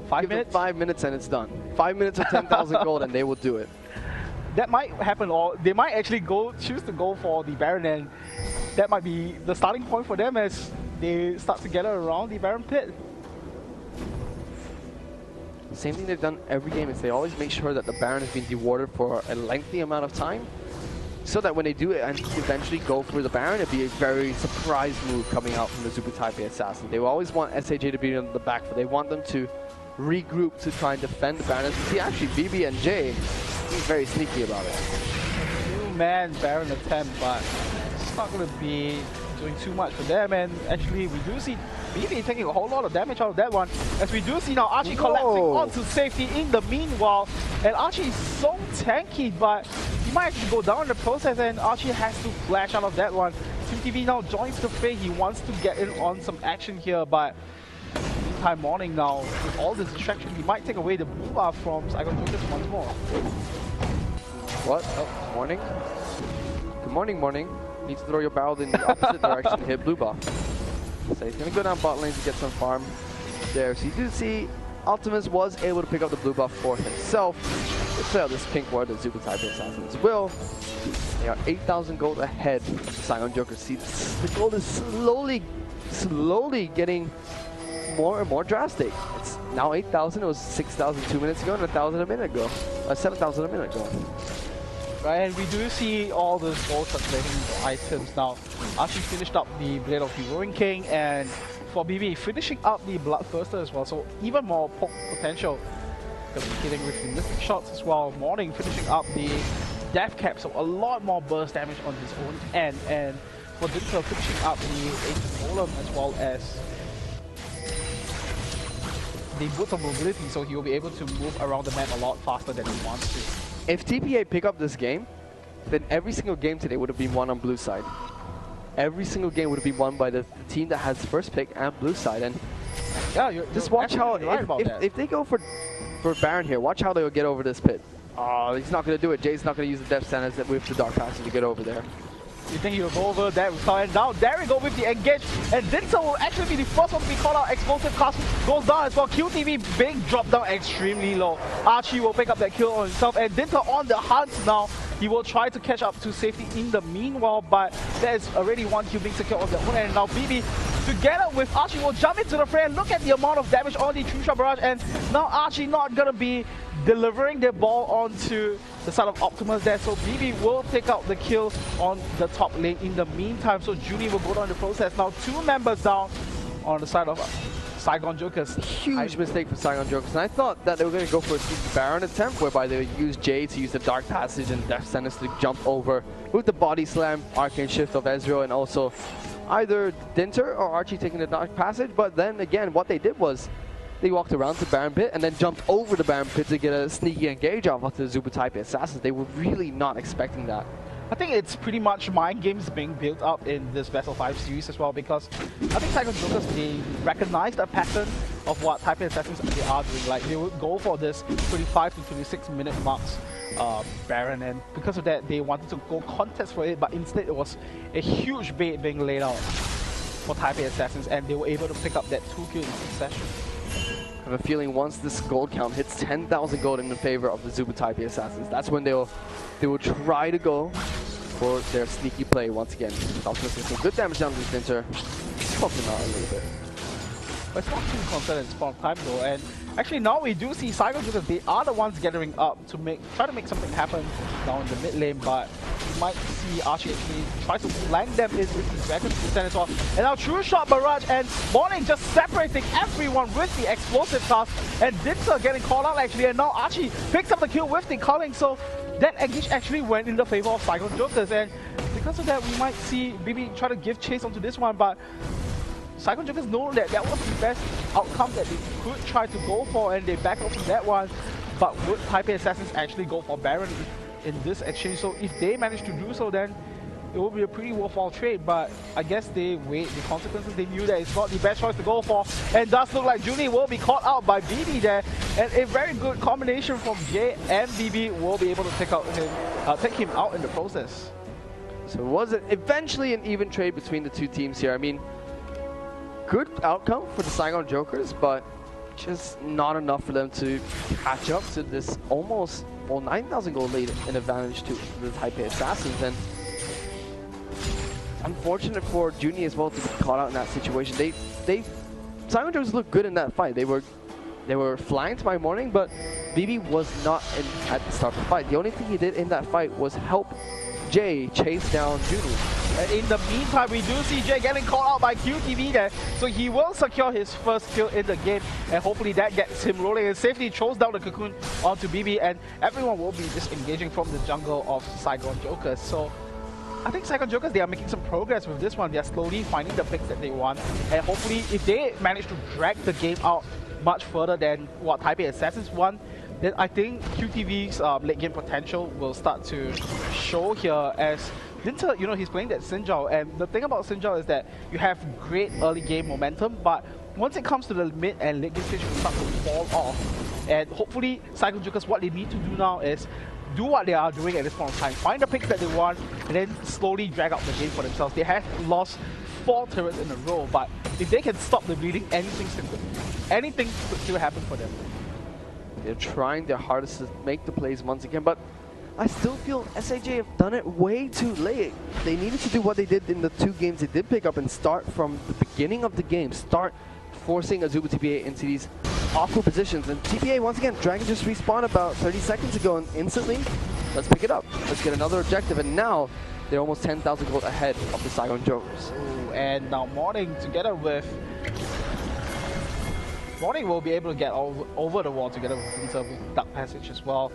5 minutes? 5 minutes and it's done. 5 minutes of 10,000 gold and they will do it. That might happen, or they might actually choose to go for the Baron, and that might be the starting point for them as they start to gather around the Baron pit. Same thing they've done every game is they always make sure that the Baron has been dewarded for a lengthy amount of time, so that when they do it and eventually go for the Baron, it'd be a very surprise move coming out from the Azubu Taipei Assassin. They will always want SAJ to be on the back, but they want them to regroup to try and defend the Baron. As you see, actually, BB and J, he's very sneaky about it. 2-man Baron attempt, but it's not going to be doing too much for them, and actually we do see BB taking a whole lot of damage out of that one, as we do see now Archie collapsing onto safety in the meanwhile, and Archie is so tanky, but he might actually go down in the process, and Archie has to flash out of that one. Team TV now joins the fray. He wants to get in on some action here, but meantime Morning now, with all this distraction, he might take away the blue buff from Saigon Jokers once more. What? Oh, Morning? Good morning, Morning. Need to throw your barrel in the opposite direction to hit blue buff. So he's going to go down bot lane to get some farm there. So you do see Optimus was able to pick up the blue buff for himself. Let's play out this pink ward that Azubu Taipei Assassins will. They are 8,000 gold ahead of Saigon Jokers. See, the gold is slowly getting more and more drastic. It's now 8,000. It was 6,000 2 minutes ago and 1,000 a minute ago. 7,000 a minute ago. Right, and we do see all those gold translating into items now. Archie finished up the Blade of the Roaring King, and for BB finishing up the Bloodthirster as well, so even more poke potential. Gonna be hitting with the Mystic Shots as well. Morning finishing up the Death Cap, so a lot more burst damage on his own end, and for Dinter finishing up the Ancient Golem as well as the Boots of Mobility, so he will be able to move around the map a lot faster than he wants to. If TPA pick up this game, then every single game today would have been won on blue side. Every single game would have been won by the team that has first pick and blue side. And yeah, just watch how right if they go for Baron here, watch how they'll get over this pit. Oh, he's not going to do it. Jay's not going to use the Death Sentence with the Dark Passage to get over there. You think he'll go over there? And now there we go with the engage, and Dinter will actually be the first one to be called out. Explosive cast goes down as well. QTV being dropped down extremely low. Archie will pick up that kill on himself, and Dinter on the hunt now. He will try to catch up to safety in the meanwhile, but there's already one kill being secured on their own, and now BB together with Archie will jump into the fray and look at the amount of damage on the True Shot Barrage, and now Archie not gonna be delivering their ball onto the side of Optimus there, so BB will take out the kill on the top lane in the meantime, so Junie will go down the process. Now 2 members down on the side of Saigon Jokers. Huge mistake for Saigon Jokers, and I thought that they were going to go for a sneaky Baron attempt whereby they would use Jay to use the Dark Passage and Death Sentence to jump over with the Body Slam, Arcane Shift of Ezreal, and also either Dinter or Archie taking the Dark Passage, but then again what they did was they walked around to Baron Pit and then jumped over the Baron Pit to get a sneaky engage off of the Azubu Taipei Assassins. They were really not expecting that. I think it's pretty much mind games being built up in this Best of 5 series as well, because I think Saigon Jokers, they recognized a pattern of what Taipei Assassins they are doing. Like, they would go for this 25 to 26 minute marks Baron, and because of that they wanted to go contest for it, but instead it was a huge bait being laid out for Taipei Assassins, and they were able to pick up that 2 kills in succession. I have a feeling once this gold count hits 10,000 gold in the favor of the Azubu Taipei Assassins, that's when they will try to go for their sneaky play once again. Optimus getting some good damage down to the Dinter. Probably not a little bit. But it's not too concerned at this point of time though, and actually now we do see Saigon Jokers, they are the ones gathering up to try to make something happen down in the mid lane, but you might see Archie actually try to flank them in with the Dragon Descent as well. And now True Shot Barrage and Morning just separating everyone with the explosive cast, and Dinter getting called out actually, and now Archie picks up the kill with the culling, so that engage actually went in the favor of Saigon Jokers, and because of that we might see BB try to give chase onto this one, but Saigon Jokers know that that was the best outcome that they could try to go for, and they back off from that one. But would Taipei Assassins actually go for Baron in this exchange? So if they manage to do so, then it will be a pretty worthwhile trade, but I guess they weighed the consequences. They knew that it's not the best choice to go for, and does look like Junie will be caught out by BB there, and a very good combination from Jay and BB will be able to take him out in the process. So was it eventually an even trade between the two teams here? I mean, good outcome for the Saigon Jokers, but just not enough for them to catch up to this almost, well, 9,000 gold lead in advantage to the Taipei Assassins. And unfortunate for Junie as well to be caught out in that situation. Saigon Jokers looked good in that fight. They were flanked by Morning, but BB was not at the start of the fight. The only thing he did in that fight was help Jay chase down Junie. And in the meantime, we do see Jay getting called out by QTV there, so he will secure his first kill in the game, and hopefully that gets him rolling and safely throws down the cocoon onto BB, and everyone will be disengaging from the jungle of Saigon Jokers. So I think Saigon Jokers, they are making some progress with this one. They are slowly finding the picks that they want, and hopefully if they manage to drag the game out much further than what Taipei Assassins won, then I think QTV's late game potential will start to show here, as Dinter, you know, he's playing that Sinjao, and the thing about Sinjao is that you have great early game momentum, but once it comes to the mid and late game stage, you start to fall off. And hopefully Saigon Jokers, what they need to do now is do what they are doing at this point of time, find the picks that they want, and then slowly drag out the game for themselves. They have lost 4 turrets in a row, but if they can stop the bleeding, anything could still happen for them. They're trying their hardest to make the plays once again, but I still feel SAJ have done it way too late. They needed to do what they did in the 2 games they did pick up and start from the beginning of the game. Start forcing Azubu Taipei into these awkward positions. And TPA, once again, Dragon just respawned about 30 seconds ago, and instantly, let's pick it up. Let's get another objective, and now they're almost 10,000 gold ahead of the Saigon Jokers. Ooh, and now Morning together with... Morning will be able to get over the wall together with Winter with Dark Passage as well.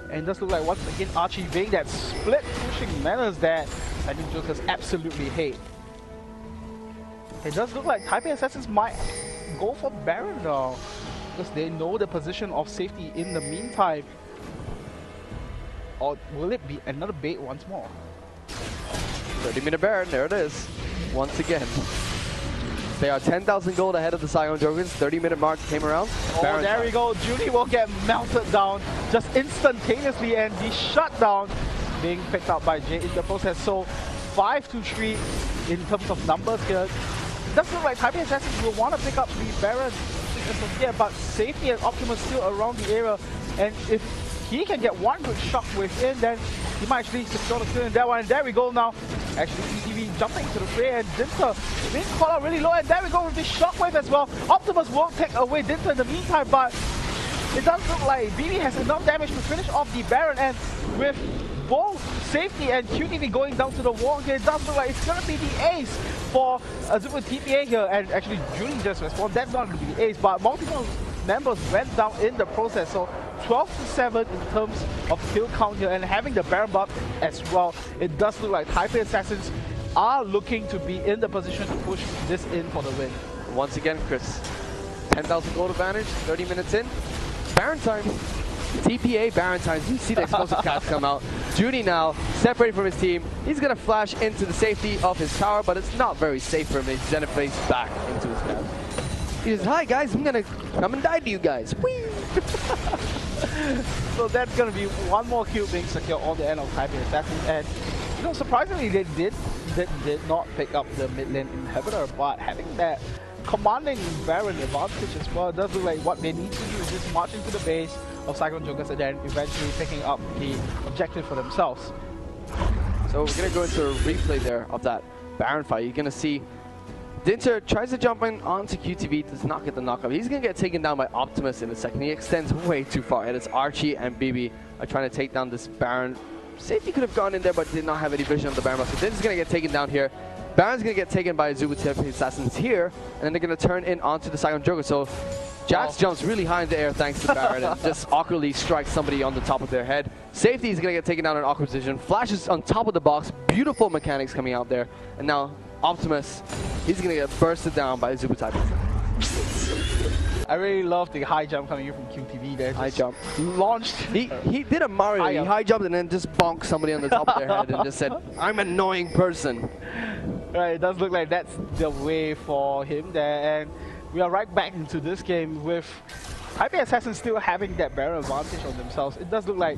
And it does look like once again Archie being that split pushing menace that Saigon Jokers absolutely hate. It does look like Taipei Assassins might go for Baron now, because they know the position of safety in the meantime. Or will it be another bait once more? 30-minute Baron, there it is. Once again. They are 10,000 gold ahead of the Saigon Jokers. 30-minute mark came around. Oh, Baron there time. we go. Judy will get melted down just instantaneously, and the shutdown being picked up by Jay in the process. So 5-3 in terms of numbers here. It does look like Taipei Assassins will want to pick up the Baron here, but Safety and Optimus still around the area. And if he can get one good shot within, then he might actually secure the kill in that one. And there we go now. Actually, ETV jumping into the fray, and Dinter being caught out really low. And there we go with the shockwave as well. Optimus won't take away Dinter in the meantime, but it does look like BB has enough damage to finish off the Baron. And with both Safety and QTV going down to the wall here, it does look like it's going to be the ace for Azubu Taipei here. And actually, Julie just responded. That's not going to be the ace, but multiple members went down in the process. So 12-7 in terms of kill count here, and having the Baron buff as well. It does look like Taipei Assassins are looking to be in the position to push this in for the win. Once again, Chris, 10,000 gold advantage, 30 minutes in. Baron time. TPA Baron time. You see the explosive cast come out. Judy now separated from his team. He's going to flash into the safety of his tower, but it's not very safe for him. He's going to face back into his cab. He says, hi guys, I'm going to come and die to you guys. Whee! So that's going to be one more kill being secured on the end of Taipei Assassins. And you know, surprisingly, they did not pick up the mid lane inhibitor, but having that commanding Baron advantage as well, it does look like what they need to do is just march into the base of Saigon Jokers and then eventually picking up the objective for themselves. So we're going to go into a replay there of that Baron fight. You're going to see Dinter tries to jump in onto QTV, does not get the knockup. He's going to get taken down by Optimus in a second. He extends way too far, and it's Archie and BB are trying to take down this Baron. Safety could have gone in there, but did not have any vision of the Baron. So Dinter's going to get taken down here. Baron's going to get taken by Azubu Taipei Assassins here, and then they're going to turn in onto the Saigon Joker. So Jax jumps really high in the air thanks to Baron and just awkwardly strikes somebody on the top of their head. Safety is going to get taken down in an awkward position. Flashes on top of the box. Beautiful mechanics coming out there. And now Optimus, he's going to get bursted down by Azubu Taipei. I really love the high jump coming in from QTV there. High jump. Launched. He did a Mario. He high jumped and then just bonked somebody on the top of their head and just said, I'm an annoying person. Right, it does look like that's the way for him there. And we are right back into this game with Taipei Assassins still having that Baron advantage on themselves. It does look like,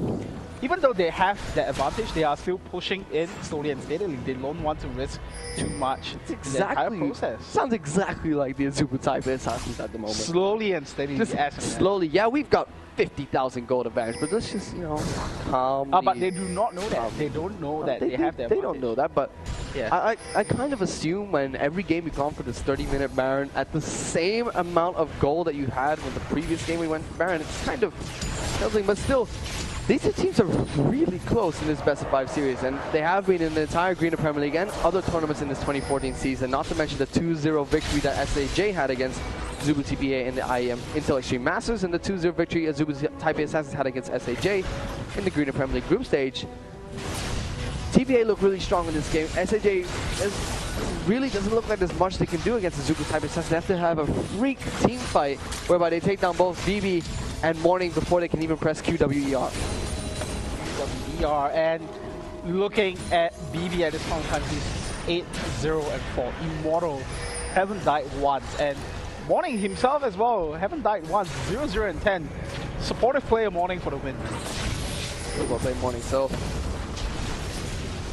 even though they have that advantage, they are still pushing in slowly and steadily. They don't want to risk too much in the entire process. Sounds exactly like the Azubu Taipei Assassins at the moment. Slowly and steadily. Just slowly. Yeah, we've got 50,000 gold advantage, but let's just, you know, calmly. But they do not know that. They don't know that they have that They don't know that, but yeah. I kind of assume when every game we've gone for this 30-minute Baron at the same amount of gold that you had with the previous game we went for Baron, it's kind of puzzling, but still, these two teams are really close in this best of 5 series, and they have been in the entire Garena Premier League and other tournaments in this 2014 season, not to mention the 2-0 victory that SAJ had against Azubu Taipei in the IEM Intel Extreme Masters, and the 2-0 victory Azubu Taipei Assassins had against SAJ in the Garena Premier League group stage. TPA look really strong in this game. SAJ really doesn't look like there's much they can do against Azubu Taipei Assassins. They have to have a freak team fight whereby they take down both BB and Morning before they can even press QWER. QWER, and looking at BB at this point in time, he's 8-0-4. Immortal, hasn't died once, and Morning himself as well, haven't died once. 0-0-10. Supportive player Morning for the win. Good well played Morning. So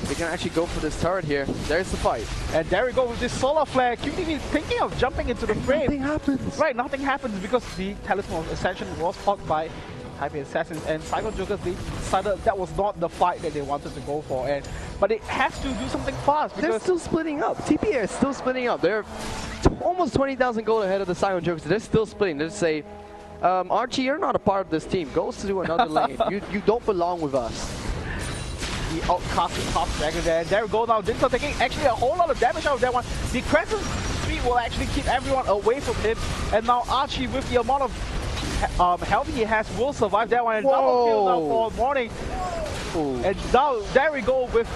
they can actually go for this turret here. There's the fight. And there we go with this solar flare. QTV is thinking of jumping into the frame. Nothing happens. Right, nothing happens because the Talisman of Ascension was popped by Taipei Assassins, and Saigon Jokers, they decided that was not the fight that they wanted to go for. But they have to do something fast because they're still splitting up. TPA is still splitting up. They're almost 20,000 gold ahead of the Saigon Jokers. They're still splitting. They say, Archie, you're not a part of this team. Go to another lane. You don't belong with us. The outcasted top dragon there. There we go now. Dinto taking actually a whole lot of damage out of that one. The Crescent Street will actually keep everyone away from him. And now Archie, with the amount of health he has, will survive that one. And double kill now for Morning. Ooh. And now there we go with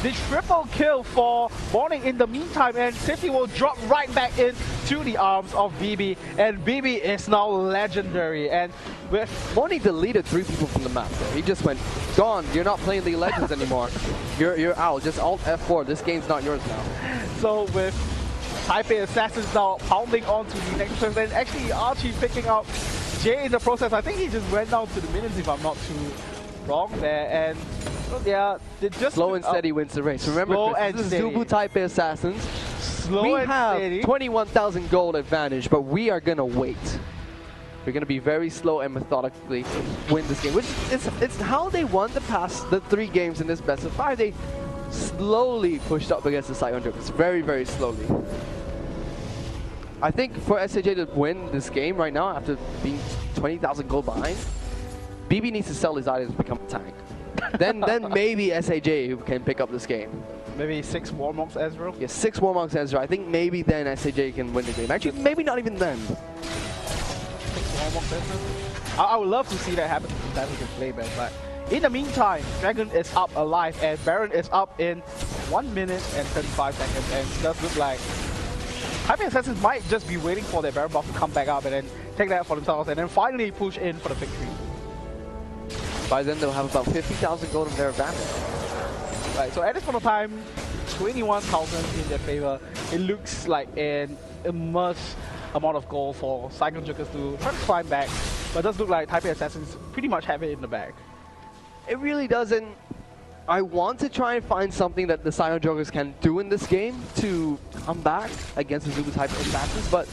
the triple kill for Morning in the meantime. And Safety will drop right back into the arms of BB. And BB is now legendary. And with Morning deleted 3 people from the map. He just went, gone. You're not playing League of Legends anymore. You're out. Just Alt F4. This game's not yours now. So with Taipei Assassins now pounding onto the next person, and actually Archie picking up Jay in the process. I think he just went down to the minions if I'm not too wrong there. And yeah, they just slow and steady wins the race. Remember, Chris, this is Azubu Taipei Assassins. Slow and steady. We have 21,000 gold advantage, but we are gonna wait. We're going to be very slow and methodically win this game, which it's how they won the 3 games in this best of 5. They slowly pushed up against the Saigon Jokers, very, very slowly. I think for SAJ to win this game right now, after being 20,000 gold behind, BB needs to sell his items to become a tank. then maybe SAJ can pick up this game. Maybe 6 Warmonks Ezreal? Yeah, 6 Warmonks Ezreal. I think maybe then SAJ can win the game. Actually, maybe not even then. I would love to see that happen that he can play best, but in the meantime, Dragon is up alive and Baron is up in 1 minute and 35 seconds, and it does look like Taipei Assassins might just be waiting for their Baron buff to come back up and then take that for themselves and then finally push in for the victory. By then they'll have about 50,000 gold in their advantage. Right, so at this point of time, 21,000 in their favor. It looks like an immense amount of gold for Saigon Jokers to try to climb back, but it does look like Taipei Assassins pretty much have it in the bag. It really doesn't. I want to try and find something that the Saigon Jokers can do in this game to come back against the Azubu Taipei Assassins, but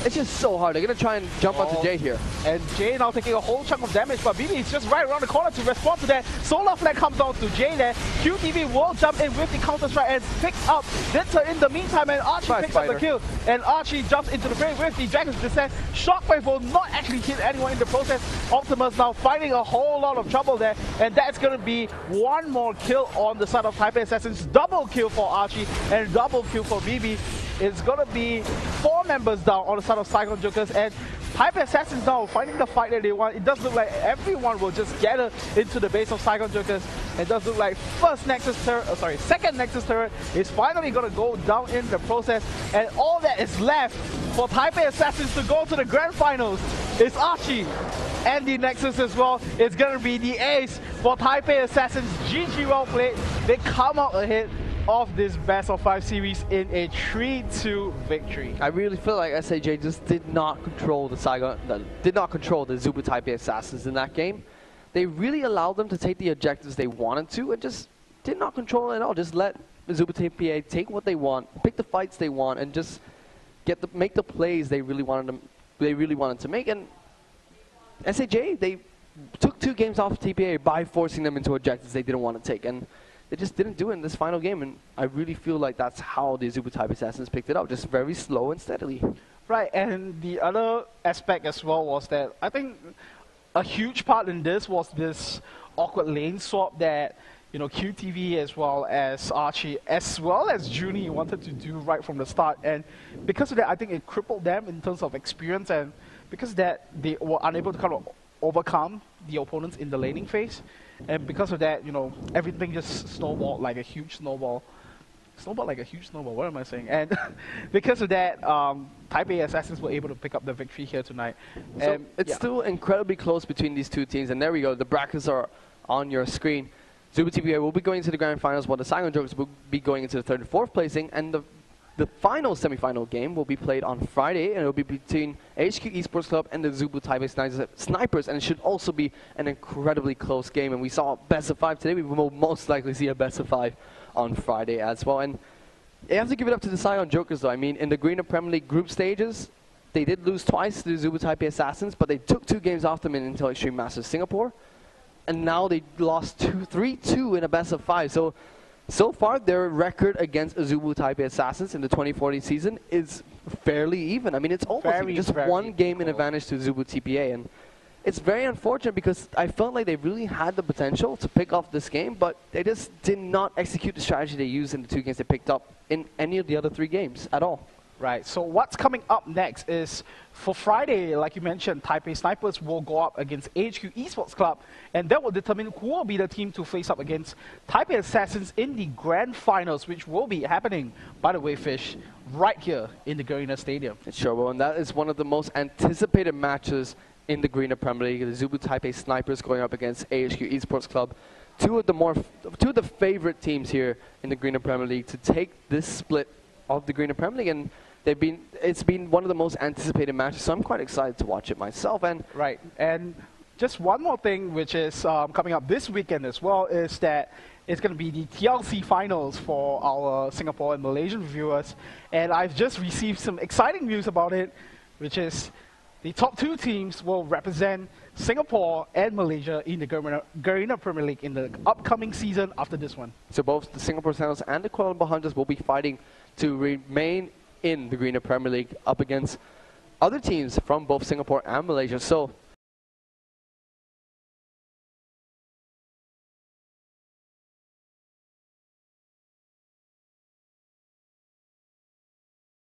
it's just so hard. They're going to try and jump onto Jay here. And Jay now taking a whole chunk of damage, but BB is just right around the corner to respond to that. Solar Flag comes down to Jay there. QTV will jump in with the counter strike and picks up Dinter in the meantime, and Archie picks up the kill. And Archie jumps into the frame with the Dragon's Descent. Shockwave will not actually hit anyone in the process. Optimus now finding a whole lot of trouble there, and that's going to be 1 more kill on the side of Taipei Assassins. Double kill for Archie and double kill for BB. It's going to be 4 members down on the side of Saigon Jokers, and Taipei Assassins now finding the fight that they want. It does look like everyone will just gather into the base of Saigon Jokers. It does look like second Nexus turret is finally going to go down in the process, and all that is left for Taipei Assassins to go to the grand finals is Archie and the Nexus as well. It's going to be the ace for Taipei Assassins. GG, well played. They come out ahead of this best of 5 series in a 3-2 victory. I really feel like SAJ just did not control the Azubu Taipei Assassins in that game. They really allowed them to take the objectives they wanted to and just did not control it at all. Just let Azubu Taipei take what they want, pick the fights they want, and just make the plays they really wanted to make. And SAJ, they took 2 games off TPA by forcing them into objectives they didn't want to take, and they just didn't do it in this final game, and I really feel like that's how the Azubu Taipei Assassins picked it up, just very slow and steadily. Right, and the other aspect as well was that I think a huge part in this was this awkward lane swap that, you know, QTV as well as Archie as well as Junie wanted to do right from the start, and because of that I think it crippled them in terms of experience, and because of that they were unable to kind of overcome the opponents in the laning phase. And because of that, you know, everything just snowballed like a huge snowball. What am I saying? And because of that, Taipei Assassins were able to pick up the victory here tonight. So it's still incredibly close between these 2 teams. And there we go. The brackets are on your screen. Azubu TPA will be going into the grand finals, while the Saigon Jokers will be going into the 3rd and 4th placing. And the final semifinal game will be played on Friday, and it will be between HQ Esports Club and the Azubu Taipei Snipers, and it should also be an incredibly close game. And we saw best of 5 today. We will most likely see a best of 5 on Friday as well. And you have to give it up to the Saigon Jokers, though. I mean, in the Garena Premier League group stages, they did lose twice to the Azubu Taipei Assassins, but they took 2 games off them in Intel Extreme Masters Singapore, and now they lost 3-2 in a best of 5. So So far, their record against Azubu Taipei Assassins in the 2014 season is fairly even. I mean, it's almost Very, even. Just very one game in equal. advantage to Azubu TPA. And it's very unfortunate because I felt like they really had the potential to pick off this game, but they just did not execute the strategy they used in the 2 games they picked up in any of the other 3 games at all. Right, so what's coming up next is, for Friday, like you mentioned, Taipei Snipers will go up against HQ Esports Club, and that will determine who will be the team to face up against Taipei Assassins in the grand finals, which will be happening, by the way, Fish, right here in the Garena Stadium. It sure will, and that is one of the most anticipated matches in the Garena Premier League. The Azubu Taipei Snipers going up against AHQ Esports Club. Two of the favorite teams here in the Garena Premier League to take this split of the Garena Premier League, and it's been one of the most anticipated matches, so I'm quite excited to watch it myself. And right, and just one more thing, which is coming up this weekend as well, is that it's going to be the TLC finals for our Singapore and Malaysian viewers, and I've just received some exciting news about it, which is the top 2 teams will represent Singapore and Malaysia in the Garena Premier League in the upcoming season after this one. so both the Singapore Sentinels and the Kuala Lumpur Hunters will be fighting to remain in the Garena Premier League up against other teams from both Singapore and Malaysia. So